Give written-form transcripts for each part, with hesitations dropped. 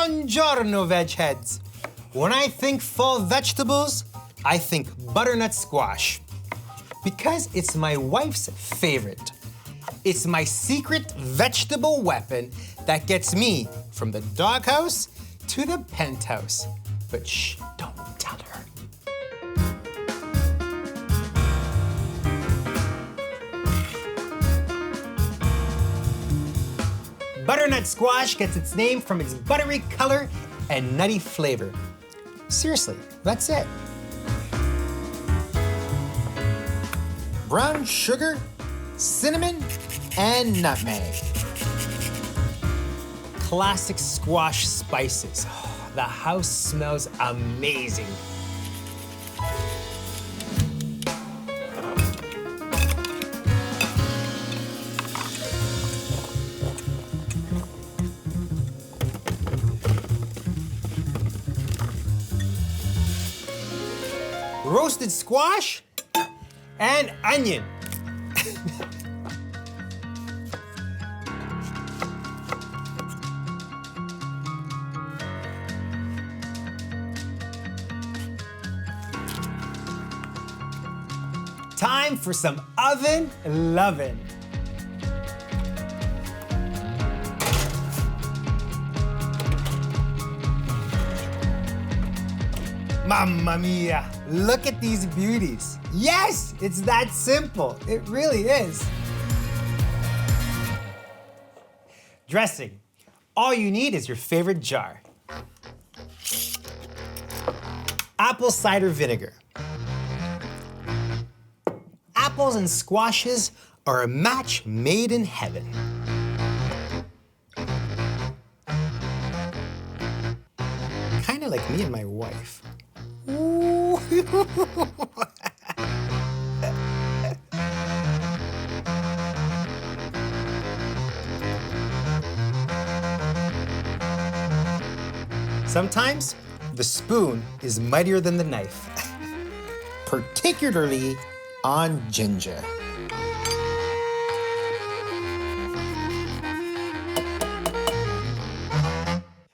Buongiorno, veg heads. When I think fall vegetables, I think butternut squash. Because it's my wife's favorite. It's my secret vegetable weapon that gets me from the doghouse to the penthouse. But shh, don't tell her. Butternut squash gets its name from its buttery color and nutty flavor. Seriously, that's it. Brown sugar, cinnamon, and nutmeg. Classic squash spices. Oh, the house smells amazing. Roasted squash and onion. Time for some oven lovin'. Mamma mia, look at these beauties. Yes, it's that simple. It really is. Dressing. All you need is your favorite jar. Apple cider vinegar. Apples and squashes are a match made in heaven. Kinda like me and my wife. Ooh. Sometimes the spoon is mightier than the knife, particularly on ginger.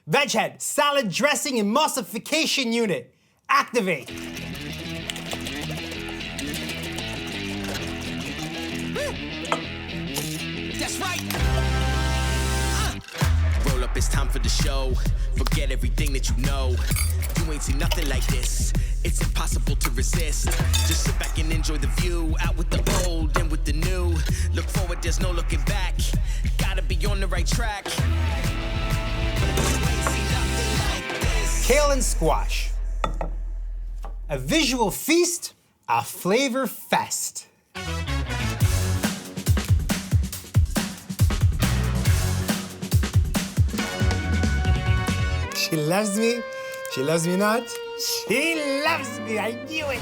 Veghead, salad dressing emulsification unit, activate. That's right. Roll up, it's time for the show. Forget everything that you know. You ain't seen nothing like this. It's impossible to resist. Just sit back and enjoy the view. Out with the old and with the new. Look forward, there's no looking back. Gotta be on the right track. Kale and squash. A visual feast, a flavor fest. She loves me. She loves me not. She loves me. I knew it.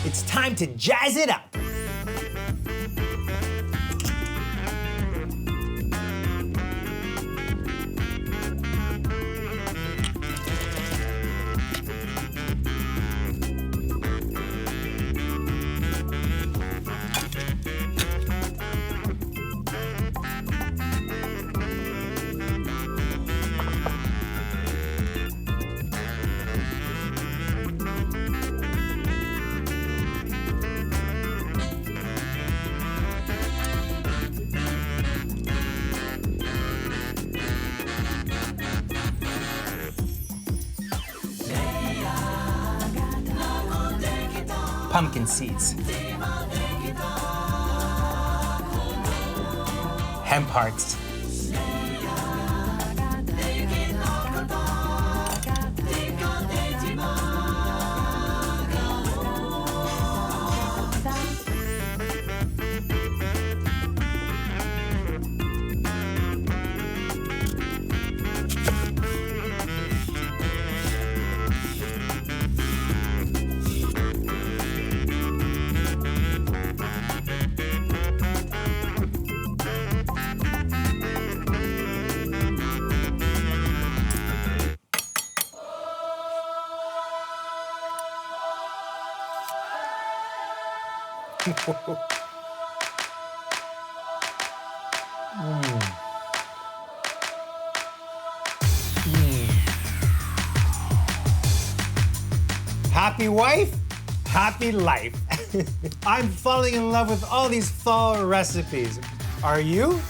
It's time to jazz it up. Pumpkin seeds. Hemp hearts. Happy wife, happy life. I'm falling in love with all these fall recipes. Are you?